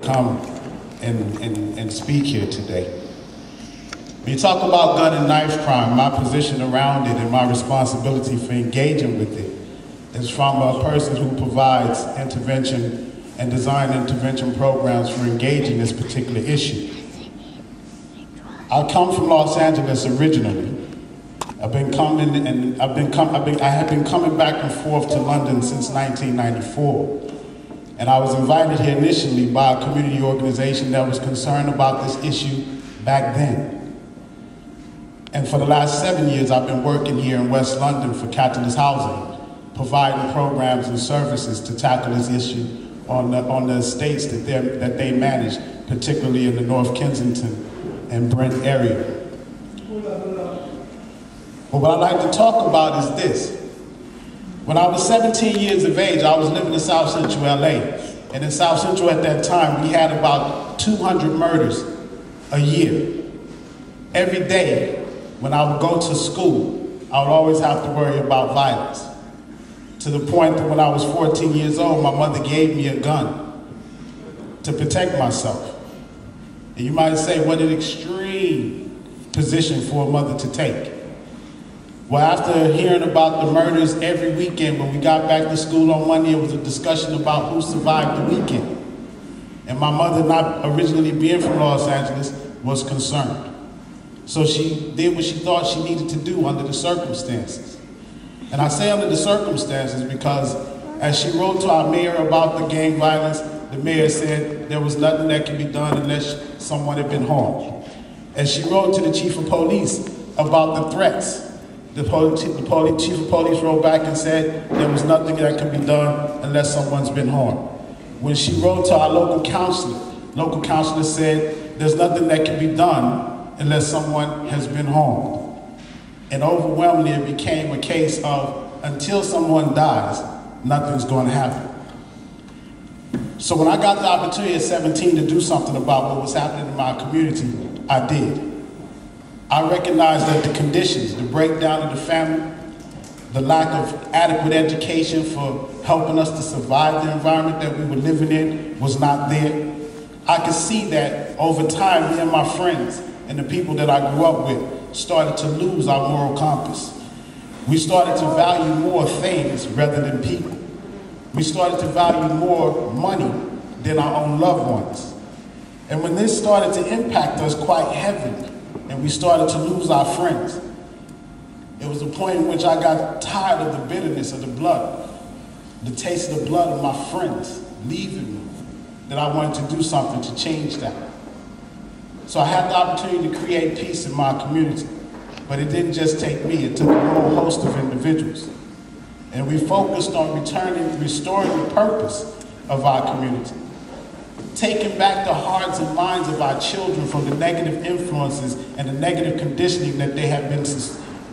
come and speak here today. When you talk about gun and knife crime, my position around it and my responsibility for engaging with it is from a person who provides intervention and design intervention programs for engaging this particular issue. I come from Los Angeles originally. I have been coming back and forth to London since 1994. And I was invited here initially by a community organization that was concerned about this issue back then. And for the last 7 years, I've been working here in West London for Catalyst Housing, providing programs and services to tackle this issue on the estates that they manage, particularly in the North Kensington and Brent area. But what I'd like to talk about is this. When I was 17 years of age, I was living in South Central LA. And in South Central at that time, we had about 200 murders a year. Every day, when I would go to school, I would always have to worry about violence. To the point that when I was 14 years old, my mother gave me a gun to protect myself. And you might say, what an extreme position for a mother to take. Well, after hearing about the murders every weekend, when we got back to school on Monday, it was a discussion about who survived the weekend. And my mother, not originally being from Los Angeles, was concerned. So she did what she thought she needed to do under the circumstances. And I say under the circumstances because as she wrote to our mayor about the gang violence, the mayor said there was nothing that could be done unless someone had been harmed. As she wrote to the chief of police about the threats, the chief of police wrote back and said there was nothing that could be done unless someone's been harmed. When she wrote to our local counselor said there's nothing that can be done unless someone has been harmed. And overwhelmingly it became a case of until someone dies, nothing's going to happen. So when I got the opportunity at 17 to do something about what was happening in my community, I did. I recognized that the conditions, the breakdown of the family, the lack of adequate education for helping us to survive the environment that we were living in was not there. I could see that over time, me and my friends and the people that I grew up with started to lose our moral compass. We started to value more things rather than people. We started to value more money than our own loved ones. And when this started to impact us quite heavily, and we started to lose our friends, it was a point in which I got tired of the bitterness of the blood, the taste of the blood of my friends leaving me, that I wanted to do something to change that. So I had the opportunity to create peace in my community, but it didn't just take me, it took a whole host of individuals. And we focused on restoring the purpose of our community, taking back the hearts and minds of our children from the negative influences and the negative conditioning that they have been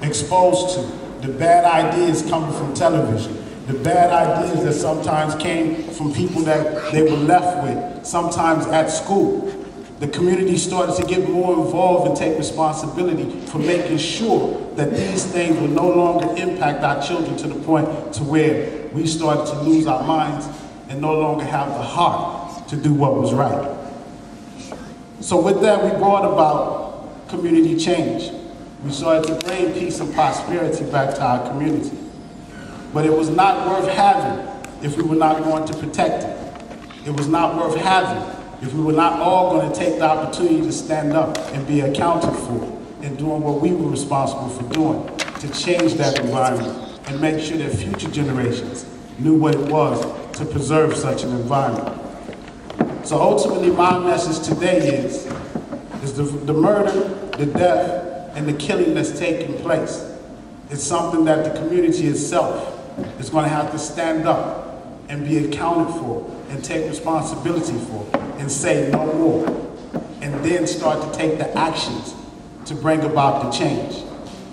exposed to, the bad ideas coming from television, the bad ideas that sometimes came from people that they were left with, sometimes at school. The community started to get more involved and take responsibility for making sure that these things would no longer impact our children to the point to where we started to lose our minds and no longer have the heart to do what was right. So with that, we brought about community change. We started to bring peace and prosperity back to our community. But it was not worth having if we were not going to protect it. It was not worth having if we were not all going to take the opportunity to stand up and be accounted for in doing what we were responsible for doing to change that environment and make sure that future generations knew what it was to preserve such an environment. So ultimately, my message today is the murder, the death, and the killing that's taking place is something that the community itself is going to have to stand up and be accounted for and take responsibility for and say no more, and then start to take the actions to bring about the change.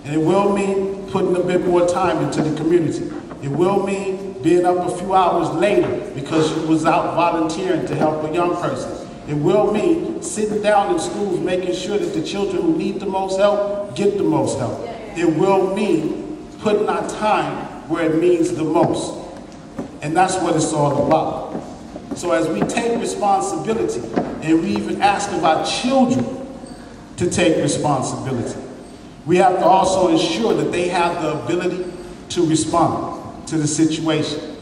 And it will mean putting a bit more time into the community. It will mean being up a few hours later because you was out volunteering to help a young person. It will mean sitting down in schools, making sure that the children who need the most help get the most help. It will mean putting our time where it means the most. And that's what it's all about. So as we take responsibility, and we even ask of our children to take responsibility, we have to also ensure that they have the ability to respond to the situation.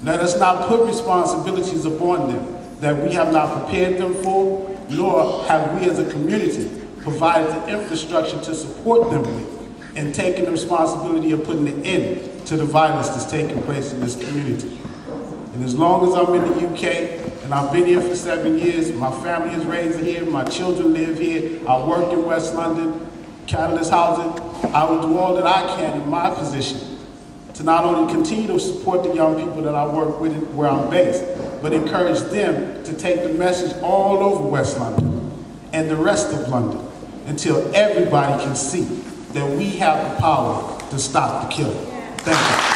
Let us not put responsibilities upon them that we have not prepared them for, nor have we as a community provided the infrastructure to support them with, and taking the responsibility of putting an end to the violence that's taking place in this community. And as long as I'm in the UK, and I've been here for 7 years, my family is raised here, my children live here, I work in West London, Catalyst Housing, I will do all that I can in my position to not only continue to support the young people that I work with where I'm based, but encourage them to take the message all over West London and the rest of London until everybody can see that we have the power to stop the killing. Thank you.